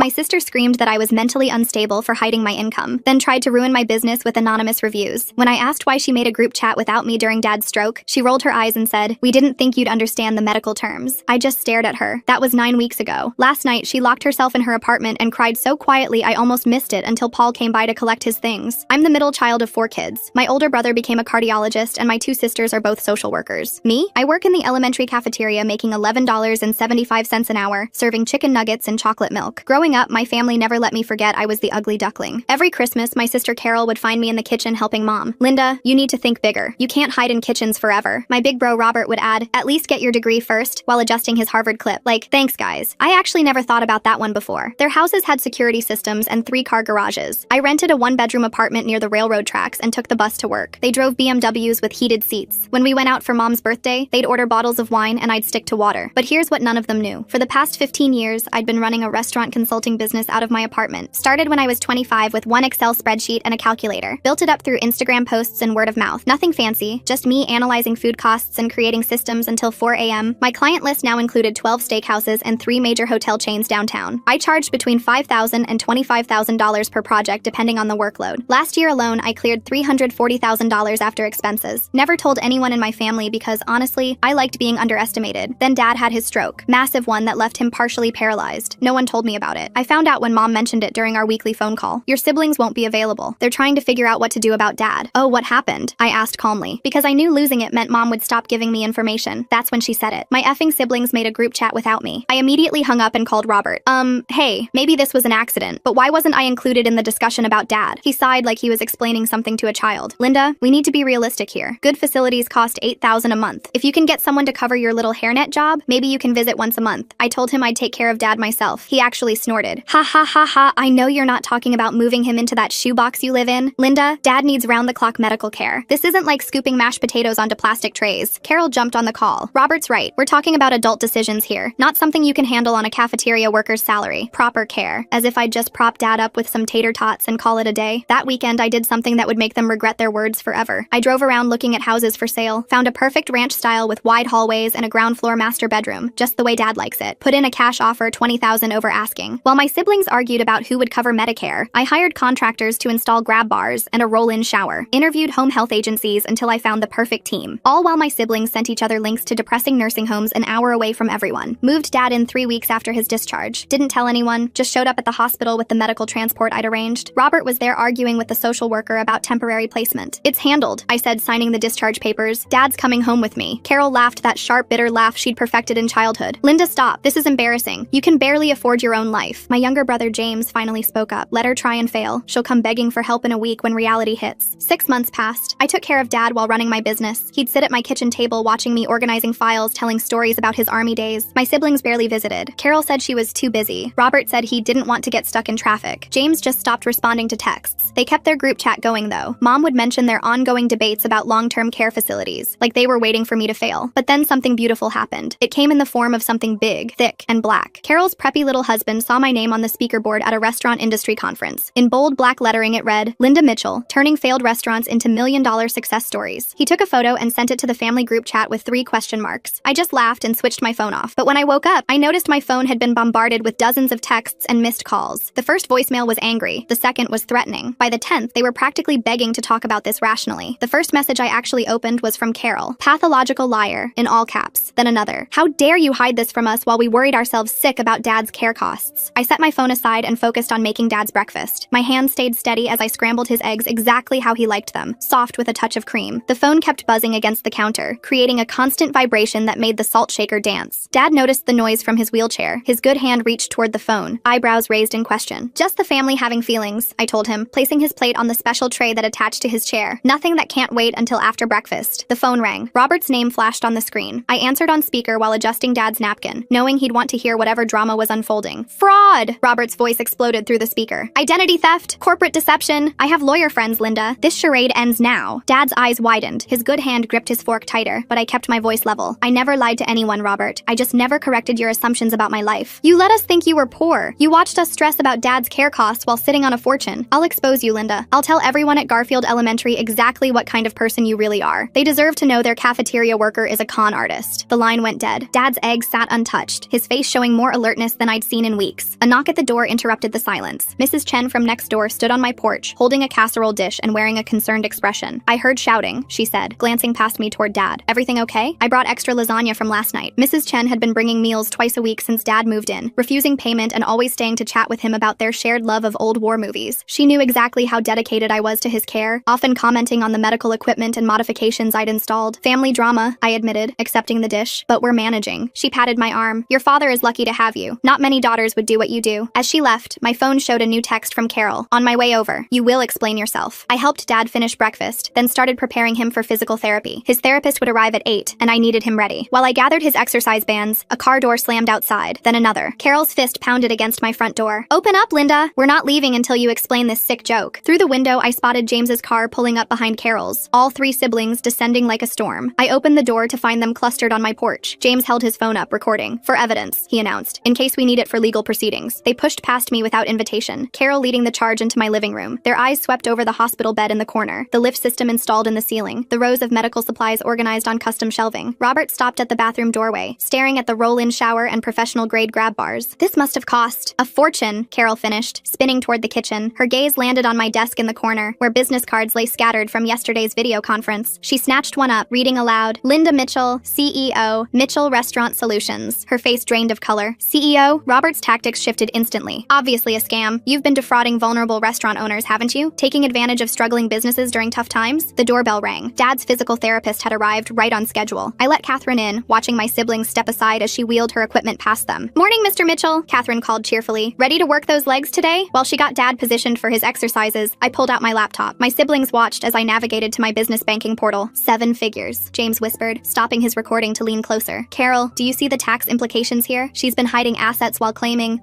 My sister screamed that I was mentally unstable for hiding my income, then tried to ruin my business with anonymous reviews. When I asked why she made a group chat without me during Dad's stroke, she rolled her eyes and said, "We didn't think you'd understand the medical terms." I just stared at her. That was 9 weeks ago. Last night, she locked herself in her apartment and cried so quietly I almost missed it until Paul came by to collect his things. I'm the middle child of 4 kids. My older brother became a cardiologist and my 2 sisters are both social workers. Me? I work in the elementary cafeteria making $11.75 an hour, serving chicken nuggets and chocolate milk. Growing up, my family never let me forget I was the ugly duckling. Every Christmas, my sister Carol would find me in the kitchen helping Mom. "Linda, you need to think bigger. You can't hide in kitchens forever." My big bro Robert would add, "At least get your degree first," while adjusting his Harvard clip. Like, thanks guys. I actually never thought about that one before. Their houses had security systems and 3-car garages. I rented a 1-bedroom apartment near the railroad tracks and took the bus to work. They drove BMWs with heated seats. When we went out for Mom's birthday, they'd order bottles of wine and I'd stick to water. But here's what none of them knew. For the past 15 years, I'd been running a restaurant consulting business out of my apartment. Started when I was 25 with one Excel spreadsheet and a calculator. Built it up through Instagram posts and word of mouth. Nothing fancy, just me analyzing food costs and creating systems until 4 a.m. My client list now included 12 steakhouses and 3 major hotel chains downtown. I charged between $5,000 and $25,000 per project depending on the workload. Last year alone, I cleared $340,000 after expenses. Never told anyone in my family because honestly, I liked being underestimated. Then Dad had his stroke. Massive one that left him partially paralyzed. No one told me about it. I found out when Mom mentioned it during our weekly phone call. "Your siblings won't be available. They're trying to figure out what to do about Dad." "Oh, what happened?" I asked calmly, because I knew losing it meant Mom would stop giving me information. That's when she said it. "My effing siblings made a group chat without me." I immediately hung up and called Robert. Hey, maybe this was an accident, but why wasn't I included in the discussion about Dad?" He sighed like he was explaining something to a child. "Linda, we need to be realistic here. Good facilities cost $8,000 a month. If you can get someone to cover your little hairnet job, maybe you can visit once a month." I told him I'd take care of Dad myself. He actually snorted. "Ha ha ha ha, I know you're not talking about moving him into that shoebox you live in. Linda, Dad needs round-the-clock medical care. This isn't like scooping mashed potatoes onto plastic trays." Carol jumped on the call. "Robert's right. We're talking about adult decisions here, not something you can handle on a cafeteria worker's salary. Proper care." As if I'd just prop Dad up with some tater tots and call it a day. That weekend, I did something that would make them regret their words forever. I drove around looking at houses for sale, found a perfect ranch style with wide hallways and a ground floor master bedroom, just the way Dad likes it. Put in a cash offer, $20,000 over asking. While my siblings argued about who would cover Medicare, I hired contractors to install grab bars and a roll-in shower. Interviewed home health agencies until I found the perfect team. All while my siblings sent each other links to depressing nursing homes an hour away from everyone. Moved Dad in 3 weeks after his discharge. Didn't tell anyone, just showed up at the hospital with the medical transport I'd arranged. Robert was there arguing with the social worker about temporary placement. "It's handled," I said, signing the discharge papers. "Dad's coming home with me." Carol laughed that sharp, bitter laugh she'd perfected in childhood. "Linda, stop. This is embarrassing. You can barely afford your own life." My younger brother James finally spoke up. "Let her try and fail. She'll come begging for help in a week when reality hits." 6 months passed. I took care of Dad while running my business. He'd sit at my kitchen table watching me organizing files, telling stories about his army days. My siblings barely visited. Carol said she was too busy. Robert said he didn't want to get stuck in traffic. James just stopped responding to texts. They kept their group chat going though. Mom would mention their ongoing debates about long-term care facilities, like they were waiting for me to fail. But then something beautiful happened. It came in the form of something big, thick, and black. Carol's preppy little husband saw my name on the speaker board at a restaurant industry conference. In bold black lettering it read, "Linda Mitchell, turning failed restaurants into million-dollar success stories." He took a photo and sent it to the family group chat with 3 question marks. I just laughed and switched my phone off. But when I woke up, I noticed my phone had been bombarded with dozens of texts and missed calls. The first voicemail was angry. The second was threatening. By the 10th, they were practically begging to talk about this rationally. The first message I actually opened was from Carol. "Pathological liar," in all caps. Then another. "How dare you hide this from us while we worried ourselves sick about Dad's care costs." I set my phone aside and focused on making Dad's breakfast. My hand stayed steady as I scrambled his eggs exactly how he liked them, soft with a touch of cream. The phone kept buzzing against the counter, creating a constant vibration that made the salt shaker dance. Dad noticed the noise from his wheelchair. His good hand reached toward the phone, eyebrows raised in question. "Just the family having feelings," I told him, placing his plate on the special tray that attached to his chair. "Nothing that can't wait until after breakfast." The phone rang. Robert's name flashed on the screen. I answered on speaker while adjusting Dad's napkin, knowing he'd want to hear whatever drama was unfolding. "Fraud!" Robert's voice exploded through the speaker. "Identity theft! Corporate deception! I have lawyer friends, Linda. This charade ends now." Dad's eyes widened. His good hand gripped his fork tighter, but I kept my voice level. "I never lied to anyone, Robert. I just never corrected your assumptions about my life. You let us think you were poor. You watched us stress about Dad's care costs while sitting on a fortune. I'll expose you, Linda. I'll tell everyone at Garfield Elementary exactly what kind of person you really are. They deserve to know their cafeteria worker is a con artist." The line went dead. Dad's egg sat untouched, his face showing more alertness than I'd seen in weeks. seconds. A knock at the door interrupted the silence. Mrs. Chen from next door stood on my porch, holding a casserole dish and wearing a concerned expression. "I heard shouting," she said, glancing past me toward Dad. "Everything okay? I brought extra lasagna from last night." Mrs. Chen had been bringing meals twice a week since Dad moved in, refusing payment and always staying to chat with him about their shared love of old war movies. She knew exactly how dedicated I was to his care, often commenting on the medical equipment and modifications I'd installed. "Family drama," I admitted, accepting the dish, "but we're managing." She patted my arm. "Your father is lucky to have you. Not many daughters would do what you do." As she left, my phone showed a new text from Carol. "On my way over. You will explain yourself." I helped Dad finish breakfast, then started preparing him for physical therapy. His therapist would arrive at 8, and I needed him ready. While I gathered his exercise bands, a car door slammed outside, then another. Carol's fist pounded against my front door. "Open up, Linda! We're not leaving until you explain this sick joke." Through the window, I spotted James's car pulling up behind Carol's, all three siblings descending like a storm. I opened the door to find them clustered on my porch. James held his phone up, recording. "For evidence," he announced, "in case we need it for legal proceedings." They pushed past me without invitation, Carol leading the charge into my living room. Their eyes swept over the hospital bed in the corner, the lift system installed in the ceiling, the rows of medical supplies organized on custom shelving. Robert stopped at the bathroom doorway, staring at the roll-in shower and professional-grade grab bars. "This must have cost a fortune," Carol finished, spinning toward the kitchen. Her gaze landed on my desk in the corner, where business cards lay scattered from yesterday's video conference. She snatched one up, reading aloud, "Linda Mitchell, CEO, Mitchell Restaurant Solutions." Her face drained of color. "CEO?" Robert's tactics shifted instantly. "Obviously a scam. You've been defrauding vulnerable restaurant owners, haven't you? Taking advantage of struggling businesses during tough times?" The doorbell rang. Dad's physical therapist had arrived right on schedule. I let Catherine in, watching my siblings step aside as she wheeled her equipment past them. "Morning, Mr. Mitchell," Catherine called cheerfully. "Ready to work those legs today?" While she got Dad positioned for his exercises, I pulled out my laptop. My siblings watched as I navigated to my business banking portal. "7 figures," James whispered, stopping his recording to lean closer. "Carol, do you see the tax implications here? She's been hiding assets while claiming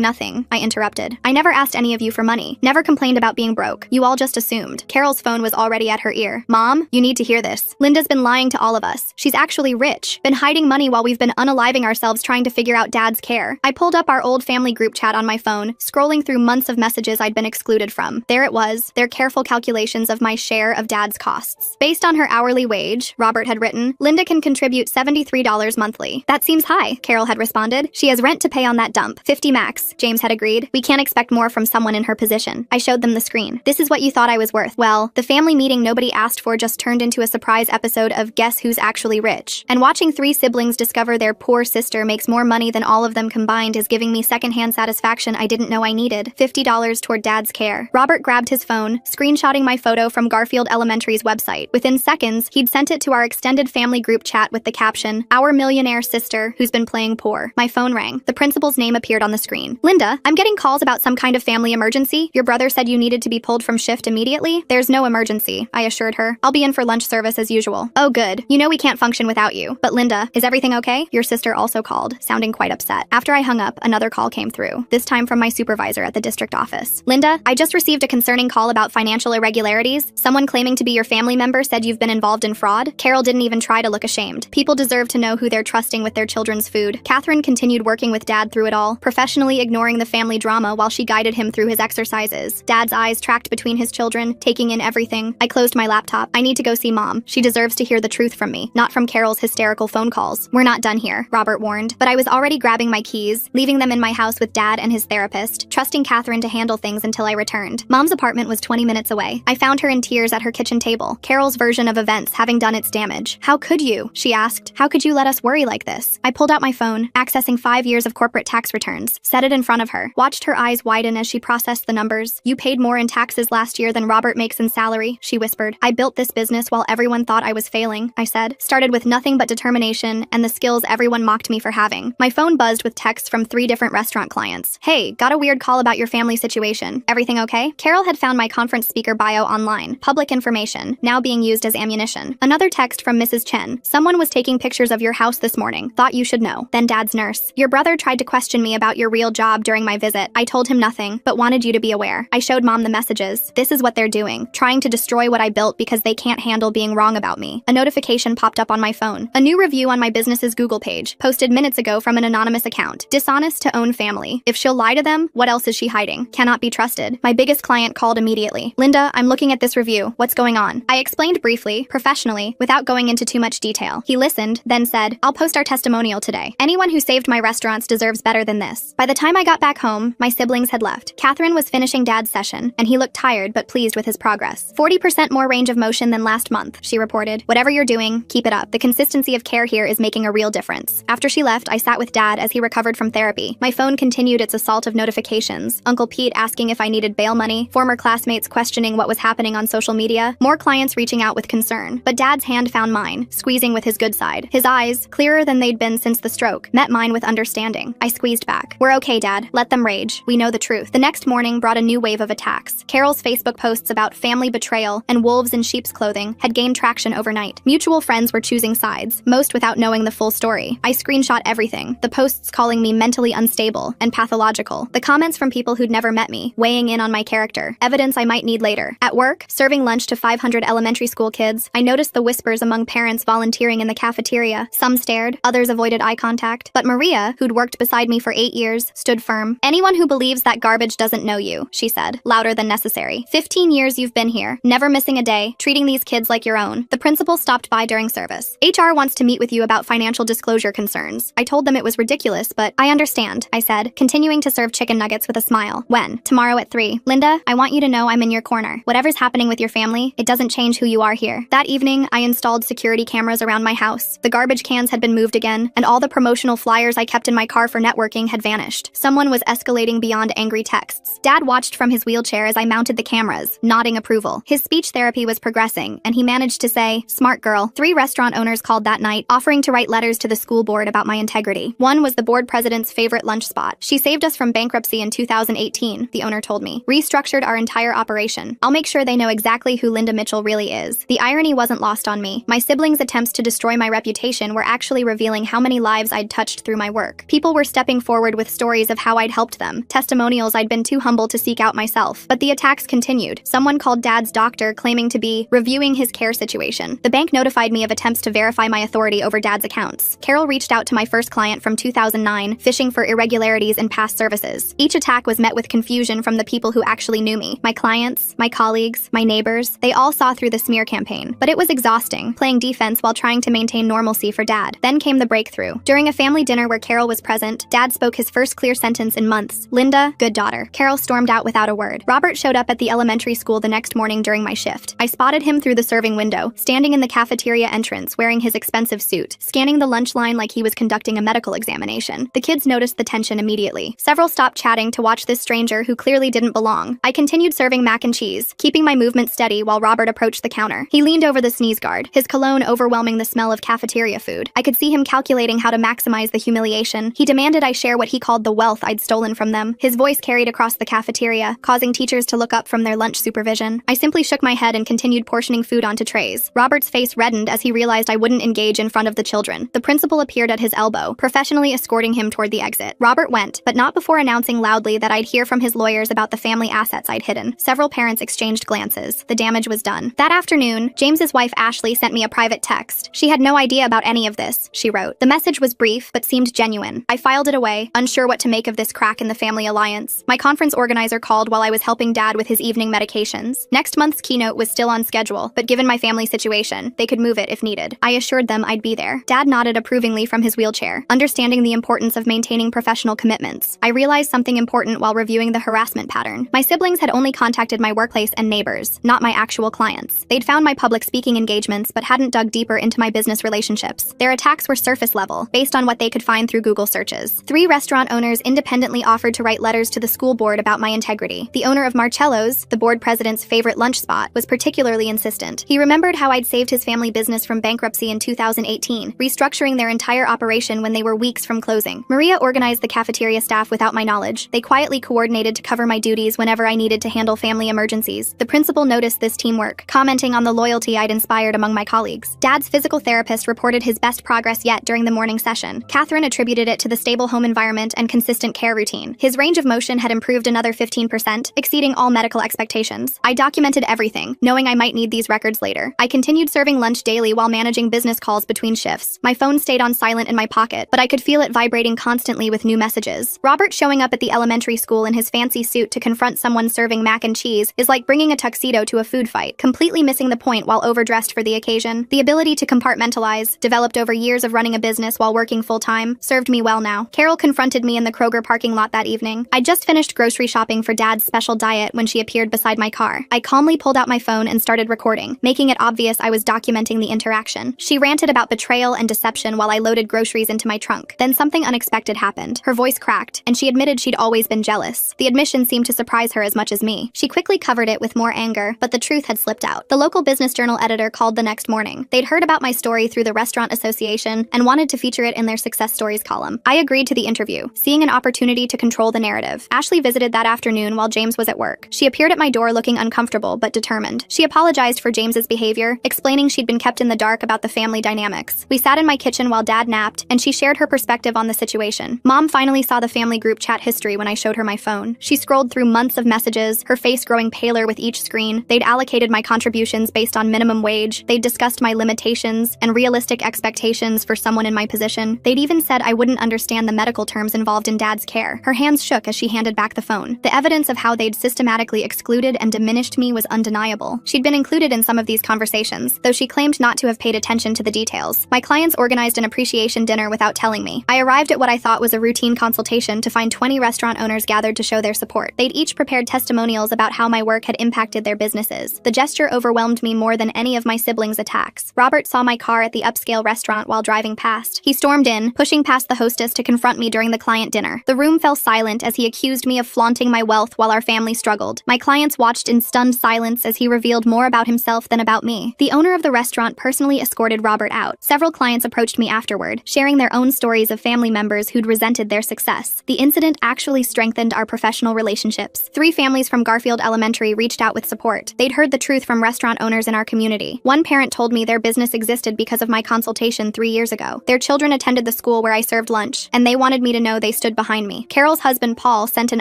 nothing," I interrupted. "I never asked any of you for money. Never complained about being broke. You all just assumed." Carol's phone was already at her ear. "Mom, you need to hear this. Linda's been lying to all of us. She's actually rich. Been hiding money while we've been unaliving ourselves trying to figure out Dad's care." I pulled up our old family group chat on my phone, scrolling through months of messages I'd been excluded from. There it was, their careful calculations of my share of Dad's costs. Based on her hourly wage, Robert had written, "Linda can contribute $73 monthly." "That seems high," Carol had responded. "She has rent to pay on that dump. 50 max," James had agreed. "We can't expect more from someone in her position." I showed them the screen. "This is what you thought I was worth." Well, the family meeting nobody asked for just turned into a surprise episode of Guess Who's Actually Rich. And watching 3 siblings discover their poor sister makes more money than all of them combined is giving me secondhand satisfaction I didn't know I needed. $50 toward Dad's care. Robert grabbed his phone, screenshotting my photo from Garfield Elementary's website. Within seconds, he'd sent it to our extended family group chat with the caption, "Our millionaire sister who's been playing poor." My phone rang. The principal's name appeared on the screen. "Linda, I'm getting calls about some kind of family emergency. Your brother said you needed to be pulled from shift immediately." "There's no emergency," I assured her. "I'll be in for lunch service as usual." "Oh good. You know we can't function without you." "But Linda, is everything okay?" Your sister also called, sounding quite upset. After I hung up, another call came through, this time from my supervisor at the district office. "Linda, I just received a concerning call about financial irregularities. Someone claiming to be your family member said you've been involved in fraud." Carol didn't even try to look ashamed. People deserve to know who they're trusting with their children's food. Catherine continued working with Dad through it all, professionally ignoring the family drama while she guided him through his exercises. Dad's eyes tracked between his children, taking in everything. I closed my laptop. "I need to go see Mom. She deserves to hear the truth from me, not from Carol's hysterical phone calls." "We're not done here," Robert warned, but I was already grabbing my keys, leaving them in my house with Dad and his therapist, trusting Catherine to handle things until I returned. Mom's apartment was 20 minutes away. I found her in tears at her kitchen table, Carol's version of events having done its damage. "How could you?" she asked. "How could you let us worry like this?" I pulled out my phone, accessing 5 years of corporate tax returns, set it in front of her, watched her eyes widen as she processed the numbers. "You paid more in taxes last year than Robert makes in salary," she whispered. "I built this business while everyone thought I was failing," I said. "Started with nothing but determination and the skills everyone mocked me for having." My phone buzzed with texts from 3 different restaurant clients. "Hey, got a weird call about your family situation. Everything okay?" Carol had found my conference speaker bio online. Public information, now being used as ammunition. Another text from Mrs. Chen. "Someone was taking pictures of your house this morning. Thought you should know." Then Dad's nurse. "Your brother tried to question me about your real job during my visit. I told him nothing, but wanted you to be aware." I showed Mom the messages. "This is what they're doing. Trying to destroy what I built because they can't handle being wrong about me." A notification popped up on my phone. A new review on my business's Google page, posted minutes ago from an anonymous account. "Dishonest to own family. If she'll lie to them, what else is she hiding? Cannot be trusted." My biggest client called immediately. "Linda, I'm looking at this review. What's going on?" I explained briefly, professionally, without going into too much detail. He listened, then said, "I'll post our testimonial today. Anyone who saved my restaurants deserves better than this." hours. By the time I got back home, my siblings had left. Catherine was finishing Dad's session, and he looked tired but pleased with his progress. 40% more range of motion than last month, she reported. Whatever you're doing, keep it up. The consistency of care here is making a real difference. After she left, I sat with Dad as he recovered from therapy. My phone continued its assault of notifications. Uncle Pete asking if I needed bail money, former classmates questioning what was happening on social media, more clients reaching out with concern. But Dad's hand found mine, squeezing with his good side. His eyes, clearer than they'd been since the stroke, met mine with understanding. I squeezed back. We're okay, Dad. Let them rage. We know the truth. The next morning brought a new wave of attacks. Carol's Facebook posts about family betrayal and wolves in sheep's clothing had gained traction overnight. Mutual friends were choosing sides, most without knowing the full story. I screenshot everything, the posts calling me mentally unstable and pathological, the comments from people who'd never met me, weighing in on my character, evidence I might need later. At work, serving lunch to 500 elementary school kids, I noticed the whispers among parents volunteering in the cafeteria. Some stared, others avoided eye contact. But Maria, who'd worked beside me for 8 years, stood firm. Anyone who believes that garbage doesn't know you, she said, louder than necessary. 15 years you've been here, never missing a day, treating these kids like your own. The principal stopped by during service. HR wants to meet with you about financial disclosure concerns. I told them it was ridiculous, but I understand, I said, continuing to serve chicken nuggets with a smile. When? Tomorrow at 3. Linda, I want you to know I'm in your corner. Whatever's happening with your family, it doesn't change who you are here. That evening, I installed security cameras around my house. The garbage cans had been moved again, and all the promotional flyers I kept in my car for networking had vanished. Someone was escalating beyond angry texts. Dad watched from his wheelchair as I mounted the cameras, nodding approval. His speech therapy was progressing, and he managed to say, "Smart girl." 3 restaurant owners called that night, offering to write letters to the school board about my integrity. One was the board president's favorite lunch spot. "She saved us from bankruptcy in 2018, the owner told me. Restructured our entire operation. I'll make sure they know exactly who Linda Mitchell really is." The irony wasn't lost on me. My siblings' attempts to destroy my reputation were actually revealing how many lives I'd touched through my work. People were stepping forward with stories of how I'd helped them, testimonials I'd been too humble to seek out myself. But the attacks continued. Someone called Dad's doctor claiming to be reviewing his care situation. The bank notified me of attempts to verify my authority over Dad's accounts. Carol reached out to my first client from 2009, fishing for irregularities in past services. Each attack was met with confusion from the people who actually knew me. My clients, my colleagues, my neighbors, they all saw through the smear campaign. But it was exhausting, playing defense while trying to maintain normalcy for Dad. Then came the breakthrough. During a family dinner where Carol was present, Dad spoke his first clear sentence in months. "Linda, good daughter." Carol stormed out without a word. Robert showed up at the elementary school the next morning during my shift. I spotted him through the serving window, standing in the cafeteria entrance wearing his expensive suit, scanning the lunch line like he was conducting a medical examination. The kids noticed the tension immediately. Several stopped chatting to watch this stranger who clearly didn't belong. I continued serving mac and cheese, keeping my movement steady while Robert approached the counter. He leaned over the sneeze guard, his cologne overwhelming the smell of cafeteria food. I could see him calculating how to maximize the humiliation. He demanded I share what he called the wealth I'd stolen from them. His voice carried across the cafeteria, causing teachers to look up from their lunch supervision. I simply shook my head and continued portioning food onto trays. Robert's face reddened as he realized I wouldn't engage in front of the children. The principal appeared at his elbow, professionally escorting him toward the exit. Robert went, but not before announcing loudly that I'd hear from his lawyers about the family assets I'd hidden. Several parents exchanged glances. The damage was done. That afternoon, James's wife Ashley sent me a private text. She had no idea about any of this, she wrote. The message was brief, but seemed genuine. I filed it away, unsure what to make of this crack in the family alliance. My conference organizer called while I was helping Dad with his evening medications. Next month's keynote was still on schedule, but given my family situation, they could move it if needed. I assured them I'd be there. Dad nodded approvingly from his wheelchair, understanding the importance of maintaining professional commitments. I realized something important while reviewing the harassment pattern. My siblings had only contacted my workplace and neighbors, not my actual clients. They'd found my public speaking engagements but hadn't dug deeper into my business relationships. Their attacks were surface level, based on what they could find through Google searches. 3 restaurant owners independently offered to write letters to the school board about my integrity. The owner of Marcello's, the board president's favorite lunch spot, was particularly insistent. He remembered how I'd saved his family business from bankruptcy in 2018, restructuring their entire operation when they were weeks from closing. Maria organized the cafeteria staff without my knowledge. They quietly coordinated to cover my duties whenever I needed to handle family emergencies. The principal noticed this teamwork, commenting on the loyalty I'd inspired among my colleagues. Dad's physical therapist reported his best progress yet during the morning session. Catherine attributed it to the stable home environment and consistent care routine. His range of motion had improved another 15%, exceeding all medical expectations. I documented everything, knowing I might need these records later. I continued serving lunch daily while managing business calls between shifts. My phone stayed on silent in my pocket, but I could feel it vibrating constantly with new messages. Robert showing up at the elementary school in his fancy suit to confront someone serving mac and cheese is like bringing a tuxedo to a food fight, completely missing the point while overdressed for the occasion. The ability to compartmentalize, developed over years of running a business while working full-time, served me well now. Carol confronted spotted me in the Kroger parking lot that evening. I'd just finished grocery shopping for Dad's special diet when she appeared beside my car. I calmly pulled out my phone and started recording, making it obvious I was documenting the interaction. She ranted about betrayal and deception while I loaded groceries into my trunk. Then something unexpected happened. Her voice cracked, and she admitted she'd always been jealous. The admission seemed to surprise her as much as me. She quickly covered it with more anger, but the truth had slipped out. The local Business Journal editor called the next morning. They'd heard about my story through the Restaurant Association and wanted to feature it in their Success Stories column. I agreed to the interview, seeing an opportunity to control the narrative. Ashley visited that afternoon while James was at work. She appeared at my door looking uncomfortable but determined. She apologized for James's behavior, explaining she'd been kept in the dark about the family dynamics. We sat in my kitchen while Dad napped, and she shared her perspective on the situation. Mom finally saw the family group chat history when I showed her my phone. She scrolled through months of messages, her face growing paler with each screen. They'd allocated my contributions based on minimum wage. They'd discussed my limitations and realistic expectations for someone in my position. They'd even said I wouldn't understand the medical terms involved in Dad's care. Her hands shook as she handed back the phone. The evidence of how they'd systematically excluded and diminished me was undeniable. She'd been included in some of these conversations, though she claimed not to have paid attention to the details. My clients organized an appreciation dinner without telling me. I arrived at what I thought was a routine consultation to find 20 restaurant owners gathered to show their support. They'd each prepared testimonials about how my work had impacted their businesses. The gesture overwhelmed me more than any of my siblings' attacks. Robert saw my car at the upscale restaurant while driving past. He stormed in, pushing past the hostess to confront me during the client dinner. The room fell silent as he accused me of flaunting my wealth while our family struggled. My clients watched in stunned silence as he revealed more about himself than about me. The owner of the restaurant personally escorted Robert out. Several clients approached me afterward, sharing their own stories of family members who'd resented their success. The incident actually strengthened our professional relationships. 3 families from Garfield Elementary reached out with support. They'd heard the truth from restaurant owners in our community. One parent told me their business existed because of my consultation 3 years ago. Their children attended the school where I served lunch, and they wanted me to know they stood behind me. Carol's husband, Paul, sent an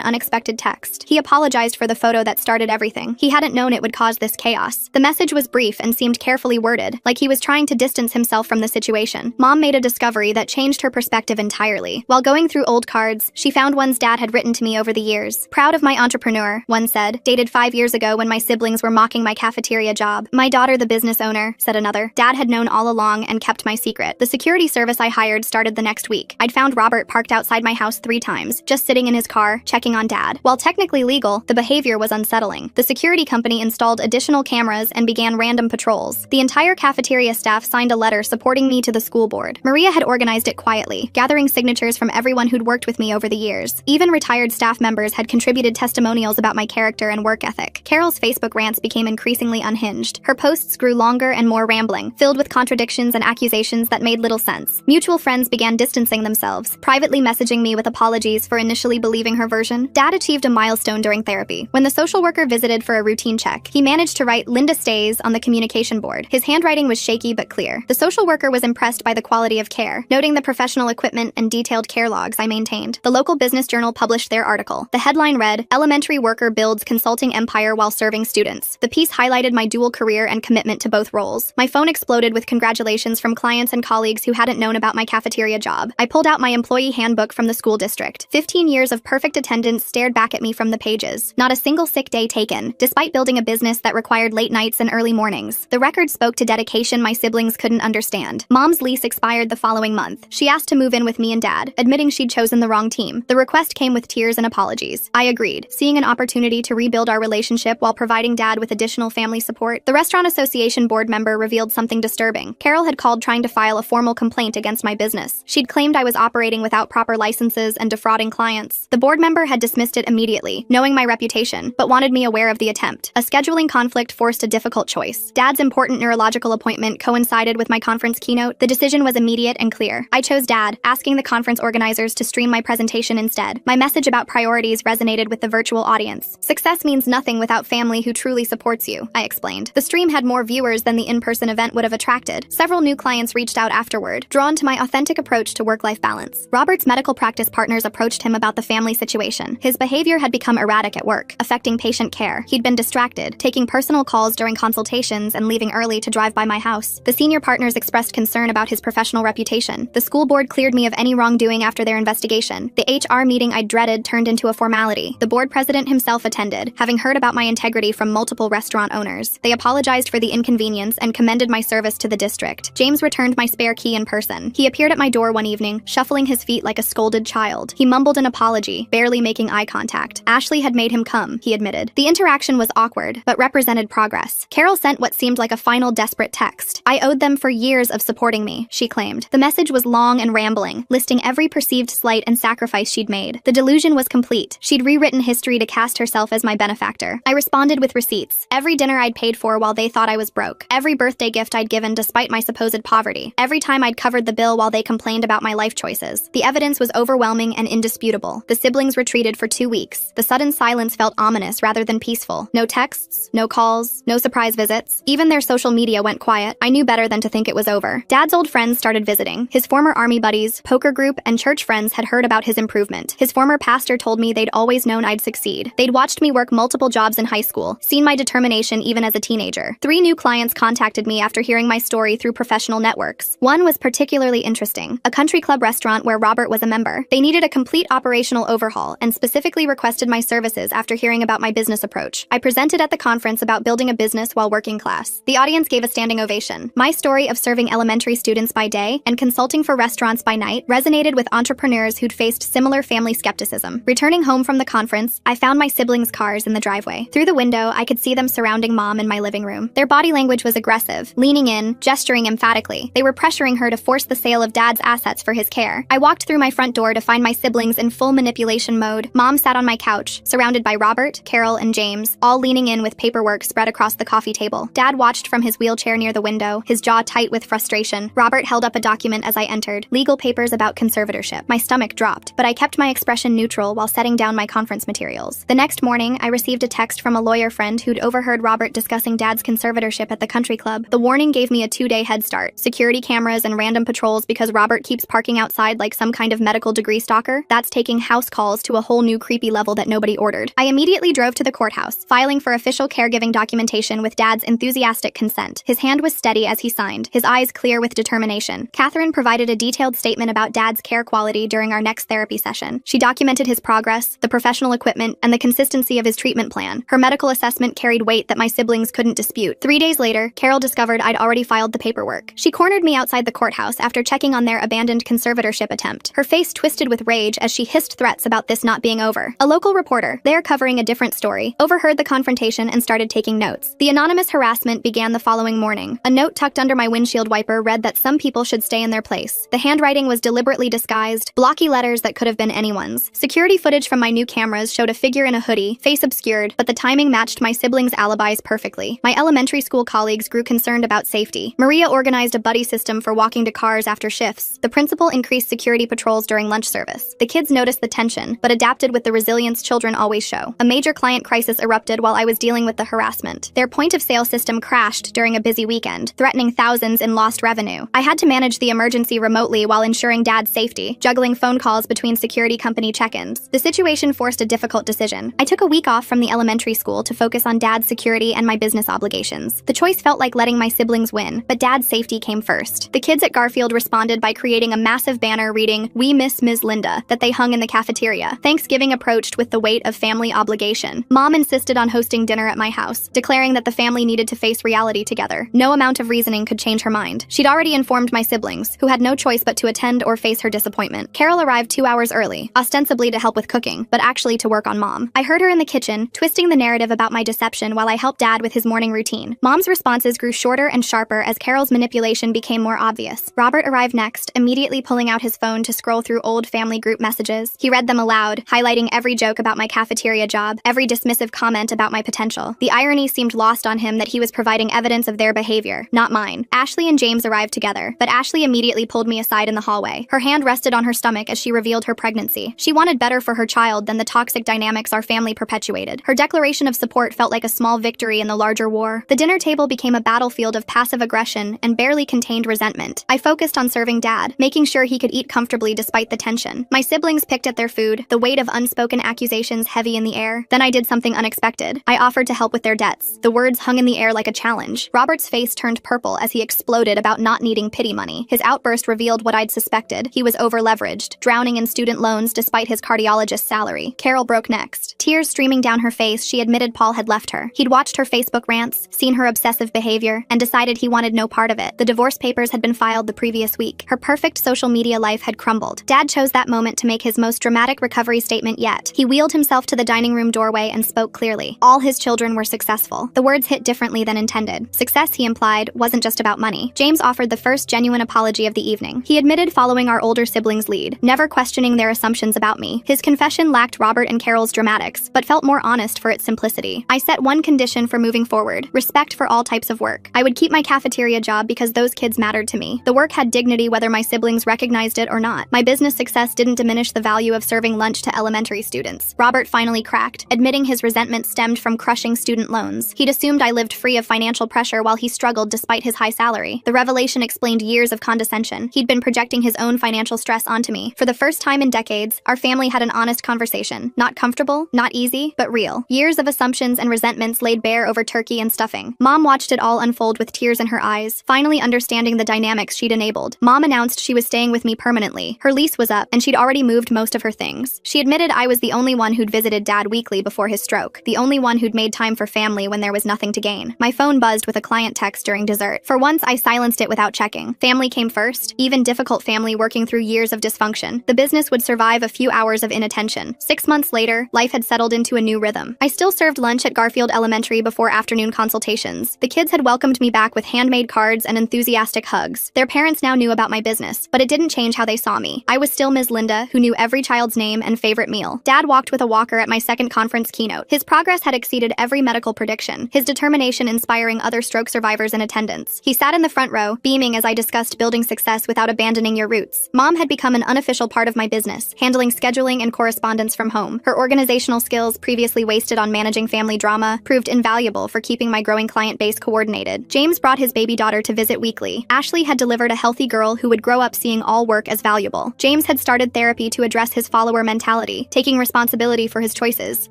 unexpected text. He apologized for the photo that started everything. He hadn't known it would cause this chaos. The message was brief and seemed carefully worded, like he was trying to distance himself from the situation. Mom made a discovery that changed her perspective entirely. While going through old cards, she found ones Dad had written to me over the years. "Proud of my entrepreneur," one said, dated 5 years ago when my siblings were mocking my cafeteria job. "My daughter the business owner," said another. Dad had known all along and kept my secret. "The security service I hired started the next week. I'd found Robert parked outside my house 3 times, just sitting in his car, checking on Dad. While technically legal, the behavior was unsettling. The security company installed additional cameras and began random patrols. The entire cafeteria staff signed a letter supporting me to the school board. Maria had organized it quietly, gathering signatures from everyone who'd worked with me over the years. Even retired staff members had contributed testimonials about my character and work ethic. Carol's Facebook rants became increasingly unhinged. Her posts grew longer and more rambling, filled with contradictions and accusations that made little sense. Mutual friends began distancing themselves, privately messaging me with apologies for initially believing her version. Dad achieved a milestone during therapy. When the social worker visited for a routine check, he managed to write "Linda stays" on the communication board. His handwriting was shaky but clear. The social worker was impressed by the quality of care, noting the professional equipment and detailed care logs I maintained. The local Business Journal published their article. The headline read, "Elementary Worker Builds Consulting Empire While Serving Students." The piece highlighted my dual career and commitment to both roles. My phone exploded with congratulations from clients and colleagues who hadn't known about my cafeteria job. I pulled out my employee handbook from the school district. 15 years of perfect attendance stared back at me from the pages. Not a single sick day taken, despite building a business that required late nights and early mornings. The record spoke to dedication my siblings couldn't understand. Mom's lease expired the following month. She asked to move in with me and Dad, admitting she'd chosen the wrong team. The request came with tears and apologies. I agreed, seeing an opportunity to rebuild our relationship while providing Dad with additional family support. The Restaurant Association board member revealed something disturbing. Carol had called trying to file a formal complaint against my business. She'd claimed I was operating without proper licenses and defrauding clients. The board member had dismissed it immediately, knowing my reputation, but wanted me aware of the attempt. A scheduling conflict forced a difficult choice. Dad's important neurological appointment coincided with my conference keynote. The decision was immediate and clear. I chose Dad, asking the conference organizers to stream my presentation instead. My message about priorities resonated with the virtual audience. "Success means nothing without family who truly supports you," I explained. The stream had more viewers than the in-person event would have attracted. Several new clients reached out afterward, drawn to my authentic approach to work-life balance. Robert's medical practice partners approached him about the family situation. His behavior had become erratic at work, affecting patient care. He'd been distracted, taking personal calls during consultations and leaving early to drive by my house. The senior partners expressed concern about his professional reputation. The school board cleared me of any wrongdoing after their investigation. The HR meeting I dreaded turned into a formality. The board president himself attended, having heard about my integrity from multiple restaurant owners. They apologized for the inconvenience and commended my service to the district. James returned my spare key in person. He appeared at my door one evening, shuffling his feet like a scolded bewildered child. He mumbled an apology, barely making eye contact. Ashley had made him come, he admitted. The interaction was awkward, but represented progress. Carol sent what seemed like a final desperate text. I owed them for years of supporting me, she claimed. The message was long and rambling, listing every perceived slight and sacrifice she'd made. The delusion was complete. She'd rewritten history to cast herself as my benefactor. I responded with receipts. Every dinner I'd paid for while they thought I was broke. Every birthday gift I'd given despite my supposed poverty. Every time I'd covered the bill while they complained about my life choices. The evidence was overwhelming and indisputable. The siblings retreated for 2 weeks. The sudden silence felt ominous rather than peaceful. No texts, no calls, no surprise visits. Even their social media went quiet. I knew better than to think it was over. Dad's old friends started visiting. His former army buddies, poker group, and church friends had heard about his improvement. His former pastor told me they'd always known I'd succeed. They'd watched me work multiple jobs in high school, seen my determination even as a teenager. 3 new clients contacted me after hearing my story through professional networks. One was particularly interesting, a country club restaurant where Robert was a member. They needed a complete operational overhaul and specifically requested my services after hearing about my business approach. I presented at the conference about building a business while working class. The audience gave a standing ovation. My story of serving elementary students by day and consulting for restaurants by night resonated with entrepreneurs who'd faced similar family skepticism. Returning home from the conference, I found my siblings' cars in the driveway. Through the window, I could see them surrounding Mom in my living room. Their body language was aggressive, leaning in, gesturing emphatically. They were pressuring her to force the sale of Dad's assets for his care. I walked through my front door to find my siblings in full manipulation mode. Mom sat on my couch, surrounded by Robert, Carol, and James, all leaning in with paperwork spread across the coffee table. Dad watched from his wheelchair near the window, his jaw tight with frustration. Robert held up a document as I entered, legal papers about conservatorship. My stomach dropped, but I kept my expression neutral while setting down my conference materials. The next morning, I received a text from a lawyer friend who'd overheard Robert discussing Dad's conservatorship at the country club. The warning gave me a 2-day head start. Security cameras and random patrols because Robert keeps parking outside like some kind of medical degree stalker. That's taking house calls to a whole new creepy level that nobody ordered. I immediately drove to the courthouse, filing for official caregiving documentation with Dad's enthusiastic consent. His hand was steady as he signed, his eyes clear with determination. Catherine provided a detailed statement about Dad's care quality during our next therapy session. She documented his progress, the professional equipment, and the consistency of his treatment plan. Her medical assessment carried weight that my siblings couldn't dispute. 3 days later, Carol discovered I'd already filed the paperwork. She cornered me outside the courthouse after checking on their abandoned conservatorship attempt. Her face twisted with rage as she hissed threats about this not being over. A local reporter, there covering a different story, overheard the confrontation and started taking notes. The anonymous harassment began the following morning. A note tucked under my windshield wiper read that some people should stay in their place. The handwriting was deliberately disguised, blocky letters that could have been anyone's. Security footage from my new cameras showed a figure in a hoodie, face obscured, but the timing matched my siblings' alibis perfectly. My elementary school colleagues grew concerned about safety. Maria organized a buddy system for walking to cars after shifts. The principal increased security patrols during lunch service. The kids noticed the tension, but adapted with the resilience children always show. A major client crisis erupted while I was dealing with the harassment. Their point-of-sale system crashed during a busy weekend, threatening thousands in lost revenue. I had to manage the emergency remotely while ensuring Dad's safety, juggling phone calls between security company check-ins. The situation forced a difficult decision. I took a week off from the elementary school to focus on Dad's security and my business obligations. The choice felt like letting my siblings win, but Dad's safety came first. The kids at Garfield responded by creating a massive banner reading, "We miss Ms. Linda," that they hung in the cafeteria. Thanksgiving approached with the weight of family obligation. Mom insisted on hosting dinner at my house, declaring that the family needed to face reality together. No amount of reasoning could change her mind. She'd already informed my siblings, who had no choice but to attend or face her disappointment. Carol arrived 2 hours early, ostensibly to help with cooking, but actually to work on Mom. I heard her in the kitchen, twisting the narrative about my deception while I helped Dad with his morning routine. Mom's responses grew shorter and sharper as Carol's manipulation became more obvious. Robert arrived next, immediately pulling out his phone to scroll through old family group messages. He read them aloud, highlighting every joke about my cafeteria job, every dismissive comment about my potential. The irony seemed lost on him that he was providing evidence of their behavior, not mine. Ashley and James arrived together, but Ashley immediately pulled me aside in the hallway. Her hand rested on her stomach as she revealed her pregnancy. She wanted better for her child than the toxic dynamics our family perpetuated. Her declaration of support felt like a small victory in the larger war. The dinner table became a battlefield of passive aggression and barely contained resentment. I focused on serving Dad, making sure he could eat comfortably despite the tension. My siblings picked at their food, the weight of unspoken accusations heavy in the air. Then I did something unexpected. I offered to help with their debts. The words hung in the air like a challenge. Robert's face turned purple as he exploded about not needing pity money. His outburst revealed what I'd suspected. He was over-leveraged, drowning in student loans despite his cardiologist's salary. Carol broke next. Tears streaming down her face, she admitted Paul had left her. He'd watched her Facebook rants, seen her obsessive behavior, and decided he wanted no part of it. The divorce papers had been filed the previous week. Her perfect social media life had crumbled. Dad chose that moment to make his most dramatic recovery statement yet. He wheeled himself to the dining room doorway and spoke clearly. All his children were successful. The words hit differently than intended. Success, he implied, wasn't just about money. James offered the first genuine apology of the evening. He admitted following our older siblings' lead, never questioning their assumptions about me. His confession lacked Robert and Carol's dramatics, but felt more honest for its simplicity. I set one condition for moving forward: respect for all types of work. I would keep my cafeteria job because those kids mattered to me. The work had dignity whether my siblings recognized it or not. My business success didn't diminish the value of serving lunch to elementary students. Robert finally cracked, admitting his resentment stemmed from crushing student loans. He'd assumed I lived free of financial pressure while he struggled despite his high salary. The revelation explained years of condescension. He'd been projecting his own financial stress onto me. For the first time in decades, our family had an honest conversation. Not comfortable, not easy, but real. Years of assumptions and resentments laid bare over turkey and stuffing. Mom watched it all unfold with tears in her eyes, finally understanding the dynamics she'd enabled. Mom announced she was staying with me permanently. Her lease was up, and she'd already moved most of her things. She admitted I was the only one who'd visited Dad weekly before his stroke, the only one who'd made time for family when there was nothing to gain. My phone buzzed with a client text during dessert. For once, I silenced it without checking. Family came first, even difficult family working through years of dysfunction. The business would survive a few hours of inattention. 6 months later, life had settled into a new rhythm. I still served lunch at Garfield Elementary before afternoon consultations. The kids had welcomed me back with handmade cards and enthusiastic hugs. Their parents now knew about my business, but it didn't change how they saw me. I was still Ms. Linda, who knew every child's name and favorite meal. Dad walked with a walker at my second conference keynote. His progress had exceeded every medical prediction, his determination inspiring other stroke survivors in attendance. He sat in the front row, beaming as I discussed building success without abandoning your roots. Mom had become an unofficial part of my business, handling scheduling and correspondence from home. Her organizational skills, previously wasted on managing family drama, proved invaluable for keeping my growing client base coordinated. James brought his baby daughter to visit weekly. Ashley had delivered a healthy girl who would grow up seeing all work as valuable. James had started therapy to address his follower mentality, taking responsibility for his choices.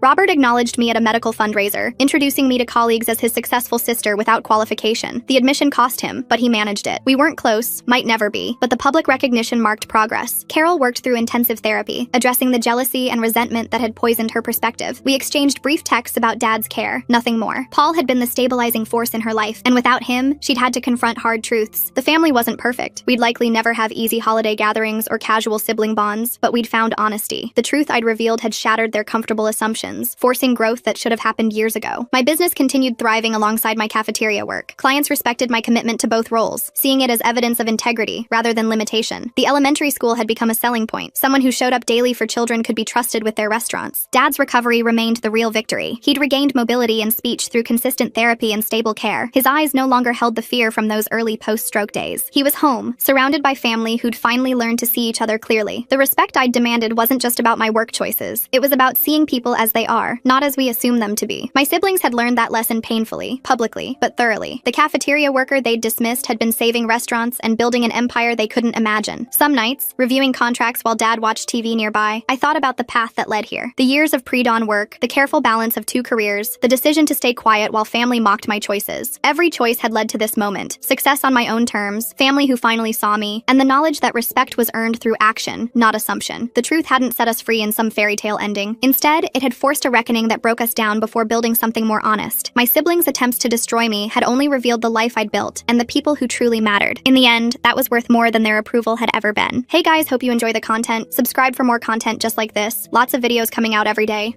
Robert acknowledged me at a medical fundraiser, introducing me to colleagues as his successful sister without qualification. The admission cost him, but he managed it. We weren't close, might never be, but the public recognition marked progress. Carol worked through intensive therapy, addressing the jealousy and resentment that had poisoned her perspective. We exchanged brief texts about Dad's care, nothing more. Paul had been the stabilizing force in her life, and without him, she'd had to confront hard truths. The family wasn't perfect. We'd likely never have easy holiday gatherings or casual sibling bonds, but we'd found honesty. The truth I'd revealed had shattered their comfortable assumptions, forcing growth that should have happened years ago. My business continued thriving alongside my cafeteria work. Clients respected my commitment to both roles, seeing it as evidence of integrity rather than limitation. The elementary school had become a selling point. Someone who showed up daily for children could be trusted with their restaurants. Dad's recovery remained the real victory. He'd regained mobility and speech through consistent therapy and stable care. His eyes no longer held the fear from those early post-stroke days. He was home, surrounded by family who'd finally learned to see each other clearly. The respect I'd demanded wasn't just about my work choices. It was about seeing people as they are, not as we assume them to be. My siblings had learned that lesson painfully, publicly, but thoroughly. The cafeteria worker they'd dismissed had been saving restaurants and building an empire they couldn't imagine. Some nights, reviewing contracts while Dad watched TV nearby, I thought about the path that led here. The years of pre-dawn work, the careful balance of 2 careers, the decision to stay quiet while family mocked my choices. Every choice had led to this moment: success on my own terms, family who finally saw me, and the knowledge that respect was earned through action, not assumption. The truth hadn't set us free in some fairy tale ending. Instead, it had forced a reckoning that broke us down before building something more honest. My siblings' attempts to destroy me had only revealed the life I'd built and the people who truly mattered. In the end, that was worth more than their approval had ever been. Hey guys, hope you enjoy the content. Subscribe for more content just like this. Lots of videos coming out every day.